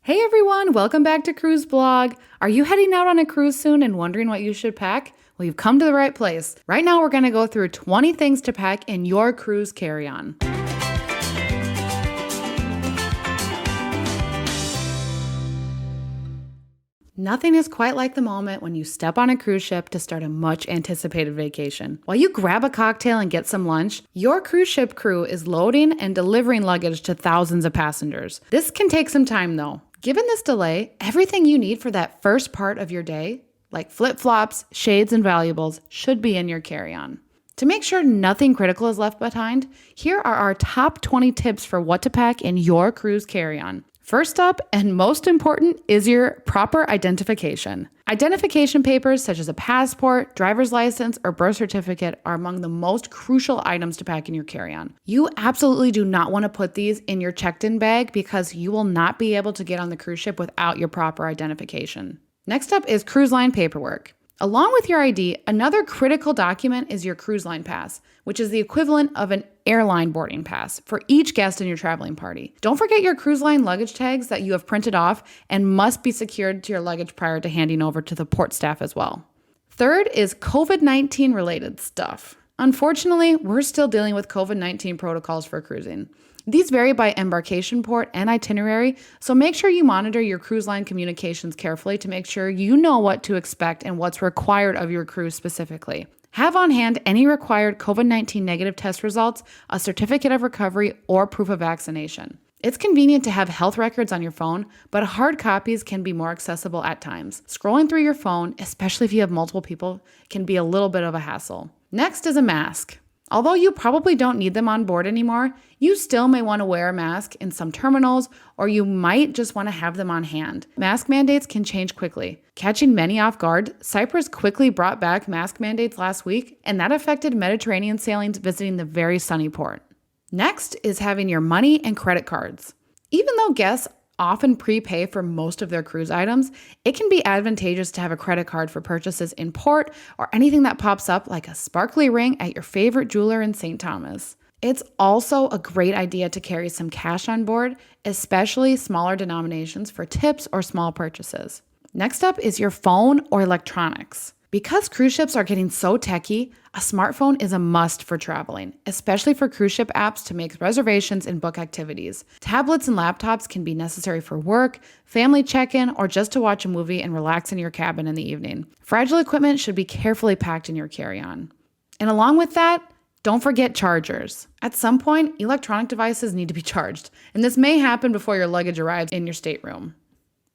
Hey everyone, welcome back to Cruise Blog. Are you heading out on a cruise soon and wondering what you should pack? Well, you've come to the right place. Right now we're going to go through 20 things to pack in your cruise carry-on. Nothing is quite like the moment when you step on a cruise ship to start a much anticipated vacation. While you grab a cocktail and get some lunch, your cruise ship crew is loading and delivering luggage to thousands of passengers. This can take some time though. Given this delay, everything you need for that first part of your day, like flip-flops, shades, and valuables, should be in your carry-on. To make sure nothing critical is left behind, here are our top 20 tips for what to pack in your cruise carry-on. First up, and most important, is your proper identification. Identification papers such as a passport, driver's license, or birth certificate are among the most crucial items to pack in your carry-on. You absolutely do not want to put these in your checked-in bag because you will not be able to get on the cruise ship without your proper identification. Next up is cruise line paperwork. Along with your ID, another critical document is your cruise line pass, which is the equivalent of an airline boarding pass for each guest in your traveling party. Don't forget your cruise line luggage tags that you have printed off and must be secured to your luggage prior to handing over to the port staff as well. Third is COVID-19 related stuff. Unfortunately, we're still dealing with COVID-19 protocols for cruising. These vary by embarkation port and itinerary, so make sure you monitor your cruise line communications carefully to make sure you know what to expect and what's required of your cruise specifically. Have on hand any required COVID-19 negative test results, a certificate of recovery, or proof of vaccination. It's convenient to have health records on your phone, but hard copies can be more accessible at times. Scrolling through your phone, especially if you have multiple people, can be a little bit of a hassle. Next is a mask. Although you probably don't need them on board anymore, you still may want to wear a mask in some terminals, or you might just want to have them on hand. Mask mandates can change quickly. Catching many off guard, Cyprus quickly brought back mask mandates last week, and that affected Mediterranean sailings visiting the very sunny port. Next is having your money and credit cards. Even though guests often prepay for most of their cruise items, it can be advantageous to have a credit card for purchases in port or anything that pops up like a sparkly ring at your favorite jeweler in St. Thomas. It's also a great idea to carry some cash on board, especially smaller denominations for tips or small purchases. Next up is your phone or electronics. Because cruise ships are getting so techy, a smartphone is a must for traveling, especially for cruise ship apps to make reservations and book activities. Tablets and laptops can be necessary for work, family check-in, or just to watch a movie and relax in your cabin in the evening. Fragile equipment should be carefully packed in your carry-on. And along with that, don't forget chargers. At some point, electronic devices need to be charged, and this may happen before your luggage arrives in your stateroom.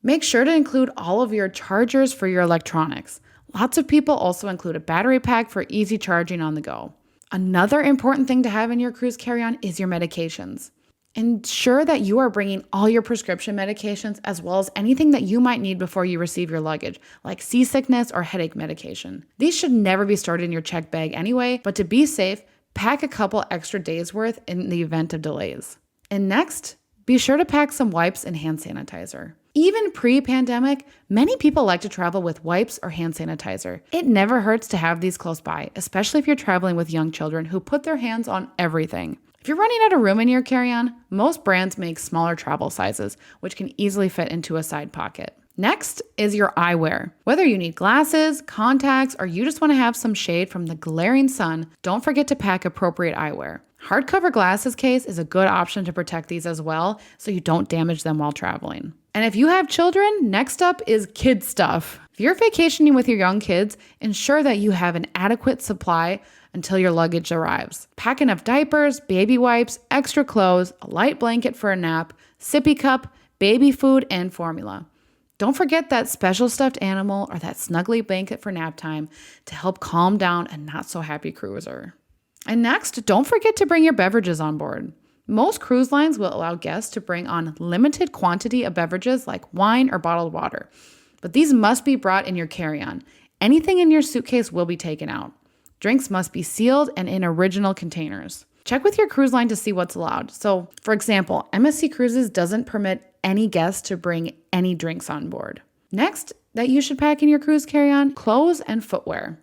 Make sure to include all of your chargers for your electronics. Lots of people also include a battery pack for easy charging on the go. Another important thing to have in your cruise carry-on is your medications. Ensure that you are bringing all your prescription medications as well as anything that you might need before you receive your luggage, like seasickness or headache medication. These should never be stored in your checked bag anyway, but to be safe, pack a couple extra days worth in the event of delays. And next, be sure to pack some wipes and hand sanitizer. Even pre-pandemic, many people like to travel with wipes or hand sanitizer. It never hurts to have these close by, especially if you're traveling with young children who put their hands on everything. If you're running out of room in your carry-on, most brands make smaller travel sizes, which can easily fit into a side pocket. Next is your eyewear. Whether you need glasses, contacts, or you just want to have some shade from the glaring sun, don't forget to pack appropriate eyewear. Hardcover glasses case is a good option to protect these as well, so you don't damage them while traveling. And if you have children, next up is kid stuff. If you're vacationing with your young kids, ensure that you have an adequate supply until your luggage arrives. Pack enough diapers, baby wipes, extra clothes, a light blanket for a nap, sippy cup, baby food, and formula. Don't forget that special stuffed animal or that snuggly blanket for nap time to help calm down a not so happy cruiser. And next, don't forget to bring your beverages on board. Most cruise lines will allow guests to bring on limited quantity of beverages like wine or bottled water, but these must be brought in your carry-on. Anything in your suitcase will be taken out. Drinks must be sealed and in original containers. Check with your cruise line to see what's allowed. So, for example, MSC Cruises doesn't permit any guests to bring any drinks on board. Next, that you should pack in your cruise carry-on, clothes and footwear.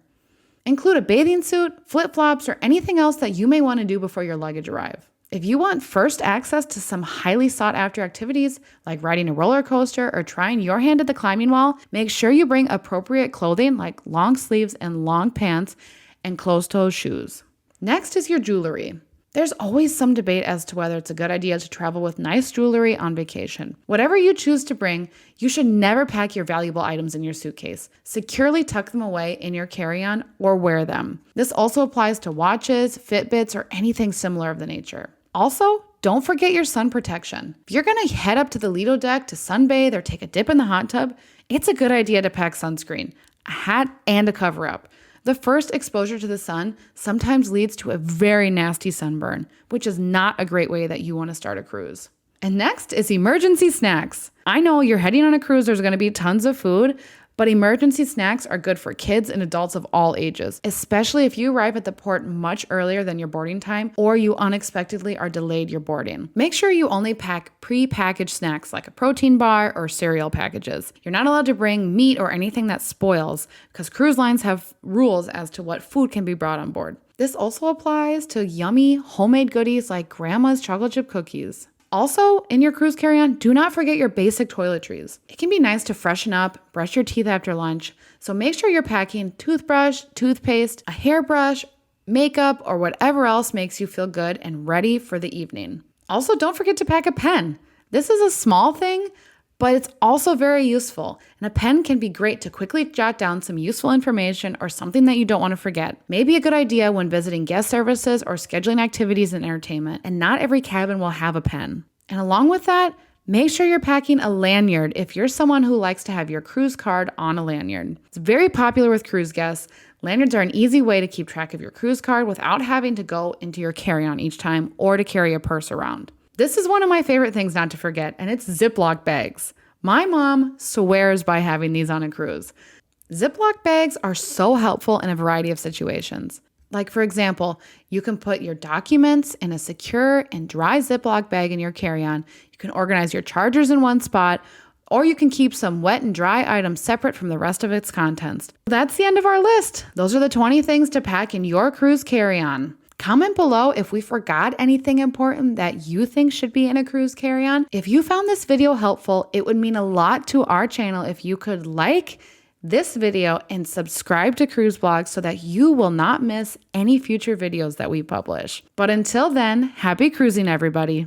Include a bathing suit, flip-flops, or anything else that you may want to do before your luggage arrives. If you want first access to some highly sought after activities like riding a roller coaster or trying your hand at the climbing wall, make sure you bring appropriate clothing like long sleeves and long pants and closed-toe shoes. Next is your jewelry. There's always some debate as to whether it's a good idea to travel with nice jewelry on vacation. Whatever you choose to bring, you should never pack your valuable items in your suitcase. Securely tuck them away in your carry-on or wear them. This also applies to watches, Fitbits, or anything similar of the nature. Also, don't forget your sun protection. If you're going to head up to the Lido deck to sunbathe or take a dip in the hot tub, it's a good idea to pack sunscreen, a hat, and a cover-up. The first exposure to the sun sometimes leads to a very nasty sunburn, which is not a great way that you want to start a cruise. And next is emergency snacks. I know you're heading on a cruise, there's going to be tons of food, but emergency snacks are good for kids and adults of all ages, especially if you arrive at the port much earlier than your boarding time or you unexpectedly are delayed your boarding. Make sure you only pack pre-packaged snacks like a protein bar or cereal packages. You're not allowed to bring meat or anything that spoils because cruise lines have rules as to what food can be brought on board. This also applies to yummy homemade goodies like grandma's chocolate chip cookies. Also, in your cruise carry-on, do not forget your basic toiletries. It can be nice to freshen up, brush your teeth after lunch, so make sure you're packing toothbrush, toothpaste, a hairbrush, makeup, or whatever else makes you feel good and ready for the evening. Also, don't forget to pack a pen. This is a small thing, but it's also very useful, and a pen can be great to quickly jot down some useful information or something that you don't want to forget. Maybe a good idea when visiting guest services or scheduling activities and entertainment, and not every cabin will have a pen. And along with that, make sure you're packing a lanyard if you're someone who likes to have your cruise card on a lanyard. It's very popular with cruise guests. Lanyards are an easy way to keep track of your cruise card without having to go into your carry-on each time or to carry a purse around. This is one of my favorite things not to forget, and it's Ziploc bags. My mom swears by having these on a cruise. Ziploc bags are so helpful in a variety of situations. Like, for example, you can put your documents in a secure and dry Ziploc bag in your carry-on. You can organize your chargers in one spot, or you can keep some wet and dry items separate from the rest of its contents. That's the end of our list. Those are the 20 things to pack in your cruise carry-on. Comment below if we forgot anything important that you think should be in a cruise carry-on. If you found this video helpful, it would mean a lot to our channel if you could like this video and subscribe to Cruise Blog so that you will not miss any future videos that we publish. But until then, happy cruising, everybody.